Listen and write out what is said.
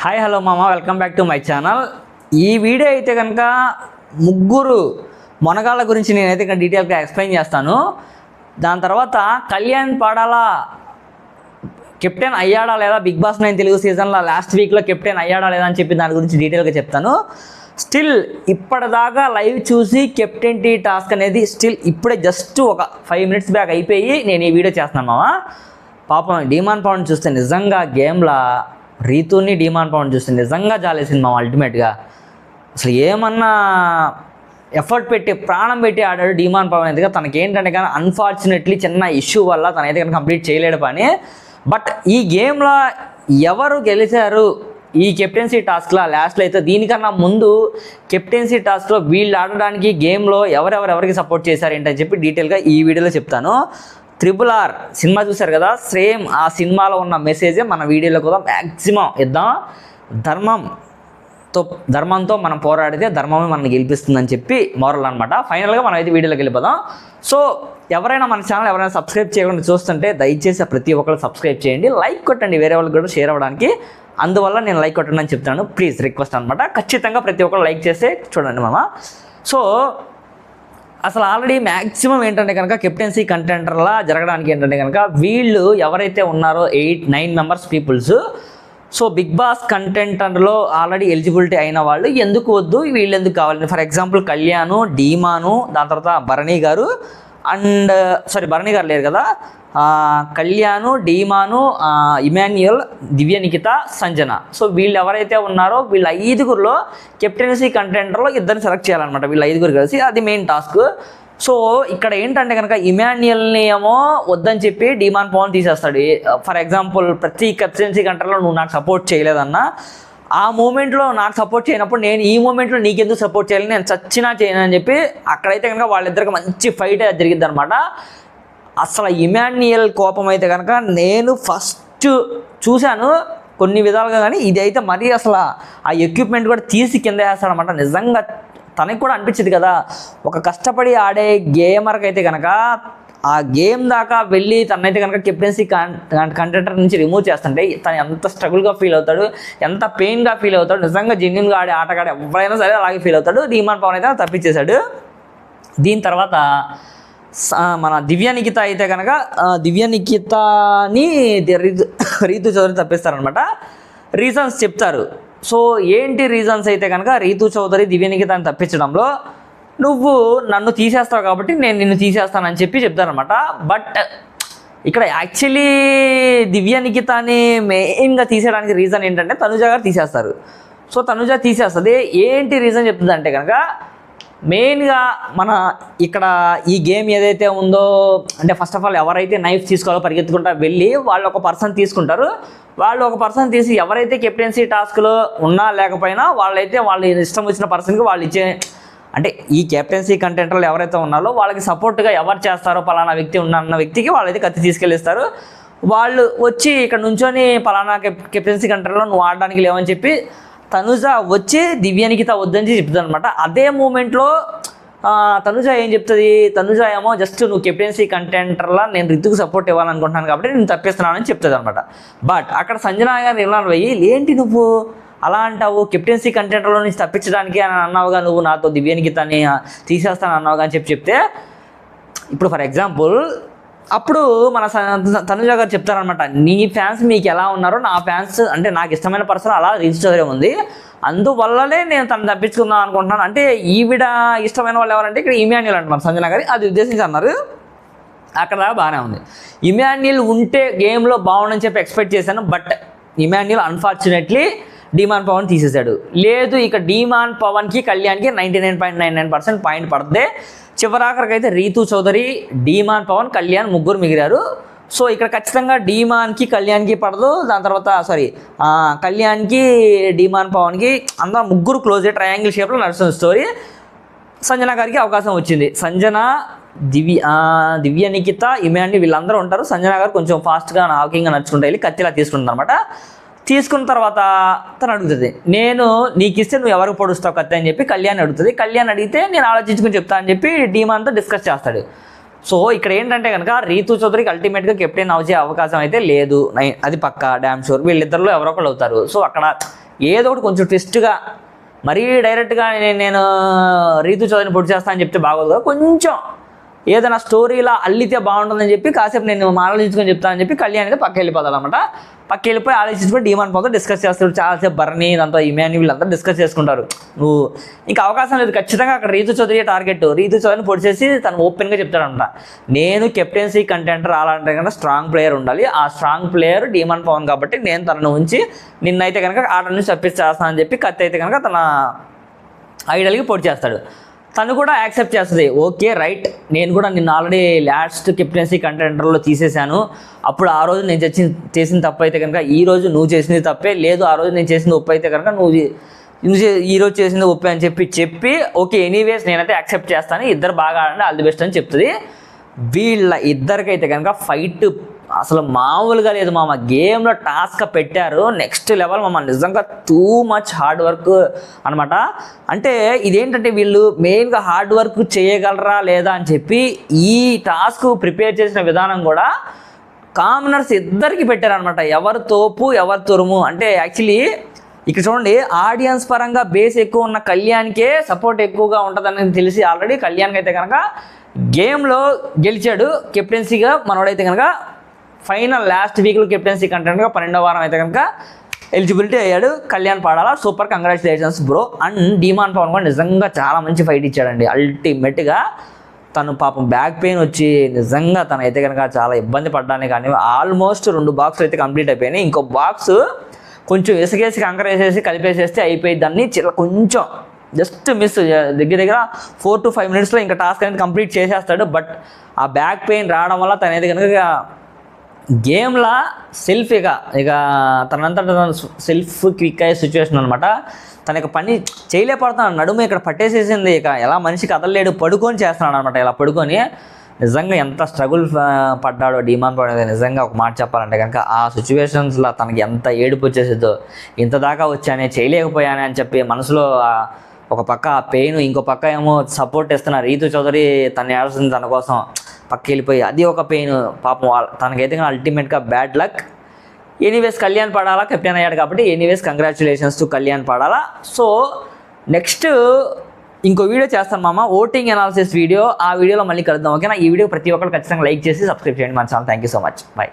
Hi hello మామ, welcome back to my channel. ఈ video అయితే కనుక ముగ్గురు మొనగాళ్ళ గురించి నేనైతే ఇక్కడ డీటెయిల్గా ఎక్స్ప్లెయిన్ చేస్తాను. దాని తర్వాత కళ్యాణ్ పాడాల కెప్టెన్ అయ్యాడా లేదా, బిగ్ బాస్ 9 తెలుగు సీజన్లో లాస్ట్ వీక్లో కెప్టెన్ అయ్యాడా లేదా అని చెప్పి దాని గురించి డీటెయిల్గా చెప్తాను. స్టిల్ ఇప్పటిదాకా లైవ్ చూసి కెప్టెన్ టీ టాస్క్ అనేది స్టిల్ ఇప్పుడే జస్ట్ ఒక 5 minutes బ్యాక్ అయిపోయి నేను ఈ వీడియో చేస్తున్నాను మామ. పాపం డీమాన్ పవన్ చూస్తే నిజంగా గేమ్లో రీతుని డీమాన్ పవన్ చూస్తే నిజంగా జాలేసింది మా అల్టిమేట్గా. అసలు ఏమన్నా ఎఫర్ట్ పెట్టి ప్రాణం పెట్టి ఆడాడు డీమాన్ పవన్. అయితే తనకి ఏంటంటే కానీ అన్ఫార్చునేట్లీ చిన్న ఇష్యూ వల్ల తనైతే కనుక కంప్లీట్ చేయలేడు పని. బట్ ఈ గేమ్లో ఎవరు గెలిచారు ఈ కెప్టెన్సీ టాస్క్లో లాస్ట్లో అయితే, దీనికన్నా ముందు కెప్టెన్సీ టాస్క్లో వీళ్ళు ఆడడానికి గేమ్లో ఎవరెవరికి సపోర్ట్ చేశారు ఏంటని చెప్పి డీటెయిల్గా ఈ వీడియోలో చెప్తాను. RRR సినిమా చూశారు కదా, సేమ్ ఆ సినిమాలో ఉన్న మెసేజే మన వీడియోలో కూడా మ్యాక్సిమం ఇద్దాం. ధర్మంతో మనం పోరాడితే ధర్మమే మనల్ని గెలిపిస్తుందని చెప్పి మోరల్ అనమాట. ఫైనల్గా మనం అయితే వీడియోలోకి వెళ్ళిపోదాం. సో ఎవరైనా మన ఛానల్ ఎవరైనా సబ్స్క్రైబ్ చేయకుండా చూస్తుంటే దయచేసి ప్రతి ఒక్కరు సబ్స్క్రైబ్ చేయండి, లైక్ కొట్టండి వేరే వాళ్ళకి కూడా షేర్ అవ్వడానికి. అందువల్ల నేను లైక్ కొట్టండి అని చెప్తాను, ప్లీజ్ రిక్వెస్ట్ అనమాట. ఖచ్చితంగా ప్రతి ఒక్కరు లైక్ చేస్తే చూడండి మామ. సో అసలు ఆల్రెడీ మ్యాక్సిమం ఏంటంటే కనుక కెప్టెన్సీ కంటెంటర్లా జరగడానికి ఏంటంటే కనుక వీళ్ళు ఎవరైతే ఉన్నారో 8-9 members peoples, so big boss కంటెంటర్లో ఆల్రెడీ ఎలిజిబిలిటీ అయిన వాళ్ళు ఎందుకు వద్దు, వీళ్ళు ఎందుకు కావాలి. ఫర్ ఎగ్జాంపుల్ కళ్యాణ్, డీమాను, దాని తర్వాత భరణి గారు అండ్ భరణి గారు లేరు కదా, కళ్యాణ్, డీమాను, ఇమాన్యుయల్, దివ్య నిఖిత, సంజన. సో వీళ్ళు ఎవరైతే ఉన్నారో వీళ్ళ 5గురిలో కెప్టెన్సీ కంటెంటర్లో ఇద్దరిని సెలెక్ట్ చేయాలన్నమాట. వీళ్ళ 5గురు కలిసి అది మెయిన్ టాస్క్. సో ఇక్కడ ఏంటంటే కనుక ఇమాన్యుయల్ని ఏమో వద్దని చెప్పి డీమాన్ పవన్ తీసేస్తాడు. ఫర్ ఎగ్జాంపుల్ ప్రతి కెప్టెన్సీ కంటెంటర్లో నువ్వు నాకు సపోర్ట్ చేయలేదన్నా, ఆ మూమెంట్లో నాకు సపోర్ట్ చేయనప్పుడు నేను ఈ మూమెంట్లో నీకెందుకు సపోర్ట్ చేయాలి, నేను చచ్చినా చేయను అని చెప్పి అక్కడైతే కనుక వాళ్ళిద్దరికి మంచి ఫైట్ జరిగింది అనమాట. అసలు ఇమాన్యుయల్ కోపం అయితే కనుక నేను ఫస్ట్ చూశాను కొన్ని విధాలుగా, కానీ ఇది అయితే మరీ అసలు ఆ ఎక్విప్మెంట్ కూడా తీసి కింద వేస్తాడనమాట. నిజంగా తనకి కూడా అనిపించింది కదా, ఒక కష్టపడి ఆడే గేమర్కి అయితే కనుక ఆ గేమ్ దాకా వెళ్ళి తనైతే కనుక కెప్టెన్సీ కంటెంటర్ నుంచి రిమూవ్ చేస్తుంటే తను ఎంత స్ట్రగుల్గా ఫీల్ అవుతాడు, ఎంత పెయిన్గా ఫీల్ అవుతాడు. నిజంగా జెన్యున్గా ఆడే ఆటగాడు ఎవరైనా సరే అలాగే ఫీల్ అవుతాడు. డీమాన్ పవన్ అయితే తప్పించేశాడు. దీని తర్వాత మన దివ్య నిఖిత అయితే కనుక దివ్య నిఖితని రీతు చౌదరి తప్పిస్తారనమాట. రీజన్స్ చెప్తారు. సో ఏంటి రీజన్స్ అయితే కనుక రీతు చౌదరి దివ్య నిఖితని తప్పించడంలో, నువ్వు నన్ను తీసేస్తావు కాబట్టి నేను నిన్ను తీసేస్తానని చెప్పి చెప్తారనమాట. బట్ ఇక్కడ యాక్చువల్లీ దివ్య నిఖితని మెయిన్గా తీసేయడానికి రీజన్ ఏంటంటే తనుజ గారు తీసేస్తారు. సో తనుజ తీసేస్తుంది. ఏంటి రీజన్ చెప్తుంది అంటే కనుక మెయిన్గా మన ఇక్కడ ఈ గేమ్ ఏదైతే ఉందో అంటే ఫస్ట్ ఆఫ్ ఆల్ ఎవరైతే నైఫ్ తీసుకోవాలో పరిగెత్తుకుంటా వెళ్ళి వాళ్ళు ఒక పర్సన్ తీసుకుంటారు. వాళ్ళు ఒక పర్సన్ తీసి ఎవరైతే కెప్టెన్సీ టాస్క్లో ఉన్నా లేకపోయినా వాళ్ళైతే వాళ్ళు ఇష్టం వచ్చిన పర్సన్కి వాళ్ళు ఇచ్చే, అంటే ఈ కెప్టెన్సీ కంటెంటర్లు ఎవరైతే ఉన్నారో వాళ్ళకి సపోర్ట్గా ఎవరు చేస్తారో పలానా వ్యక్తి ఉన్న వ్యక్తికి వాళ్ళైతే కత్తి తీసుకెళ్ళిస్తారు. వాళ్ళు వచ్చి ఇక్కడ నుంచొని పలానా కెప్టెన్సీ కంటెంటర్లో నువ్వు ఆడడానికి లేవని చెప్పి తనుజ వచ్చి దివ్య నిఖిత వద్దని చెప్తుంది అనమాట. అదే మూమెంట్లో తనుజ ఏం చెప్తుంది, తనుజ ఏమో జస్ట్ నువ్వు కెప్టెన్సీ కంటెంటర్లా నేను రితుకు సపోర్ట్ ఇవ్వాలనుకుంటున్నాను కాబట్టి నేను తప్పిస్తున్నానని చెప్తుంది అనమాట. బట్ అక్కడ సంజన గారు నిర్ణయం అయ్యి ఏంటి నువ్వు అలా అంటావు, కెప్టెన్సీ కంటెంటర్లో నుంచి తప్పించడానికి అని అన్నావుగా, నువ్వు నాతో దివ్య నిఖితని తీసేస్తాను అన్నావుగా అని చెప్తే, ఇప్పుడు ఫర్ ఎగ్జాంపుల్ అప్పుడు మన తనుజ గారు చెప్తారనమాట, నీ ఫ్యాన్స్ మీకు ఎలా ఉన్నారో నా ఫ్యాన్స్ అంటే నాకు ఇష్టమైన పర్సన్ అలా రిజిస్టర్ ఉంది, అందువల్లనే నేను తను తప్పించుకుందాం అనుకుంటున్నాను. అంటే ఈవిడ ఇష్టమైన వాళ్ళు ఎవరంటే ఇక్కడ ఇమాన్యుయల్ అంటున్నారు సంజన గారి, అది ఉద్దేశించి అన్నారు. అక్కడ దాకా బాగానే ఉంది. ఇమాన్యుయల్ ఉంటే గేమ్లో బాగుండని చెప్పి ఎక్స్పెక్ట్ చేశాను. But Emmanuel unfortunately Demon Pavan తీసేశాడు. లేదు ఇక డీమాన్ పవన్కి కళ్యాణ్కి 99.99% పాయింట్ పడితే చివరాఖరికి అయితే రీతు చౌదరి, డీమాన్ పవన్, కళ్యాణ్ ముగ్గురు మిగిలారు. సో ఇక్కడ ఖచ్చితంగా డీమాన్కి కళ్యాణ్కి పడదు. దాని తర్వాత కళ్యాణ్కి డీమాన్ పవన్కి అందరూ ముగ్గురు క్లోజ్ ట్రయాంగిల్ షేప్లో నడుస్తున్న స్టోరీ. సంజన గారికి అవకాశం వచ్చింది. సంజన, దివ్య నిఖిత, ఇమాన్యుయల్ వీళ్ళందరూ ఉంటారు. సంజన గారు కొంచెం ఫాస్ట్గా హాకింగ్గా నడుచుకుంటూ వెళ్ళి కత్తిలా తీసుకుంటుంది అనమాట. తీసుకున్న తర్వాత తను అడుగుతుంది, నేను నీకు ఇస్తే నువ్వు ఎవరికి పొడుస్తావు కత్తి అని చెప్పి కళ్యాణ్ అడుగుతుంది. కళ్యాణ్ అడిగితే నేను ఆలోచించుకుని చెప్తా అని చెప్పి డీమాన్తో డిస్కస్ చేస్తాడు. సో ఇక్కడ ఏంటంటే కనుక రీతు చౌదరికి అల్టిమేట్గా కెప్టెన్ అవచ్చే అవకాశం అయితే లేదు, అది పక్కా డ్యామ్ షూర్. వీళ్ళిద్దరిలో ఎవరో ఒకళ్ళు అవుతారు. సో అక్కడ ఏదో ఒకటి కొంచెం ట్విస్ట్గా, మరీ డైరెక్ట్గా నేను రీతు చౌదరిని పొడి చేస్తా అని చెప్తే బాగోదు, కొంచెం ఏదైనా స్టోరీలా అల్లితే బాగుంటుందని చెప్పి కాసేపు నేను ఆలోచించుకొని చెప్తానని చెప్పి కళ్యాణ్ అయితే పక్క వెళ్ళిపోతాడు అనమాట. పక్క వెళ్ళిపోయి ఆలోచించుకొని డీమాన్ పాల్తో డిస్కస్ చేస్తాడు. చాలాసేపు బర్నీ ఇదంతా ఇమాన్యుల్ అంతా డిస్కస్ చేసుకుంటారు. నువ్వు ఇంకా అవకాశం లేదు, ఖచ్చితంగా అక్కడ రీతు చౌదరి టార్గెట్. రీతు చౌదరిని పొడిచేసి తను ఓపెన్గా చెప్తాడంట, నేను కెప్టెన్సీ కంటెంటర్ రావాలంటే కనుక స్ట్రాంగ్ ప్లేయర్ ఉండాలి, ఆ స్ట్రాంగ్ ప్లేయర్ డీమాన్ పవన్ కాబట్టి నేను తనను ఉంచి నిన్నైతే కనుక ఆట నుంచి తప్పించేస్తానని చెప్పి కత్తి అయితే కనుక తన ఐడల్కి పొడి చేస్తాడు. తను కూడా యాక్సెప్ట్ చేస్తుంది, ఓకే రైట్, నేను కూడా నిన్ను ఆల్రెడీ లాస్ట్ కెప్టెన్సీ కంటెండర్లో తీసేశాను, అప్పుడు ఆ రోజు నేను చేసిన తప్పు అయితే కనుక ఈ రోజు నువ్వు చేసింది తప్పే, లేదు ఆ రోజు నేను చేసింది ఒప్పు అయితే కనుక నువ్వు ఈరోజు చేసింది ఒప్పే అని చెప్పి ఓకే ఎనీవేస్ నేనైతే యాక్సెప్ట్ చేస్తాను, ఇద్దరు బాగా ఆడండి, ఆల్ ది బెస్ట్ అని చెప్తుంది. వీళ్ళ ఇద్దరికైతే కనుక ఫైట్ అసలు మామూలుగా లేదు మామ. గేమ్లో టాస్క్ పెట్టారు నెక్స్ట్ లెవెల్ మామ, నిజంగా టూ మచ్ హార్డ్ వర్క్ అనమాట. అంటే ఇదేంటంటే వీళ్ళు మెయిన్గా హార్డ్ వర్క్ చేయగలరా లేదా అని చెప్పి ఈ టాస్క్ ప్రిపేర్ చేసిన విధానం కూడా కామనర్స్ ఇద్దరికి పెట్టారనమాట. ఎవరు తోపు ఎవరు తురుము అంటే యాక్చువల్లీ ఇక్కడ చూడండి, ఆడియన్స్ పరంగా బేస్ ఎక్కువ ఉన్న కళ్యాణ్కే సపోర్ట్ ఎక్కువగా ఉంటుందని తెలిసి ఆల్రెడీ కళ్యాణ్కి అయితే కనుక గేమ్లో గెలిచాడు కెప్టెన్సీగా. మనోడైతే కనుక ఫైనల్ లాస్ట్ వీక్లో కెప్టెన్సీ కంటెంట్గా 12వ వారం అయితే కనుక ఎలిజిబిలిటీ అయ్యాడు. కళ్యాణ్ పాడాలా, super congratulations bro. And Demon Pavan కూడా నిజంగా చాలా మంచి ఫైట్ ఇచ్చాడండి. అల్టిమేట్గా తను పాపం బ్యాక్ పెయిన్ వచ్చి నిజంగా తనైతే కనుక చాలా ఇబ్బంది పడ్డానే, కానీ ఆల్మోస్ట్ 2 బాక్సులు అయితే కంప్లీట్ అయిపోయినాయి. ఇంకో బాక్స్ కొంచెం ఇసుకేసి కంకర వేసేసి కలిపేసేస్తే అయిపోయింది. దాన్ని కొంచెం జస్ట్ మిస్, దగ్గర 4 to 5 minutesలో ఇంకా టాస్క్ అనేది కంప్లీట్ చేసేస్తాడు. బట్ ఆ బ్యాక్ పెయిన్ రావడం వల్ల తనైతే కనుక గేమ్లా సెల్ఫ్ ఇక తనంతట సెల్ఫ్ క్విక్ అయ్యే సిచ్యువేషన్ అనమాట. తన యొక్క పని చేయలేకపోతున్నాడు, నడుము ఇక్కడ పట్టేసేసింది, ఇక ఎలా మనిషి కదలలేడు, పడుకొని చేస్తున్నాడు అనమాట. ఇలా పడుకొని నిజంగా ఎంత స్ట్రగుల్ పడ్డాడో డీమాన్ పవన్. నిజంగా ఒక మాట చెప్పాలంటే కనుక ఆ సిచ్యువేషన్స్లో తనకి ఎంత ఏడుపు వచ్చేసిద్దో, ఇంత దాకా వచ్చానే చేయలేకపోయానే అని చెప్పి మనసులో ఒక పక్క పెయిన్, ఇంకో పక్క ఏమో సపోర్ట్ ఇస్తున్న రీతు చౌదరి తను ఏడాల్సింది తన కోసం పక్క వెళ్ళిపోయి, అది ఒక పెయిన్ పాపం. తనకైతే అల్టిమేట్గా బ్యాడ్ లక్. ఎనీవేస్ కళ్యాణ్ పడాలా, కెప్టెన్ అయ్యాడు కాబట్టి anyways congratulations to Kalyan Padala. So next ఇంకో వీడియో చేస్తాను మామ, ఓటింగ్ అనాలిసిస్ వీడియో. ఆ వీడియోలో మళ్ళీ కలుద్దాం, ఓకేనా? ఈ వీడియో ప్రతి ఒక్కరు ఖచ్చితంగా లైక్ చేసి సబ్స్క్రైబ్ చేయండి మన channel. Thank you so much, bye.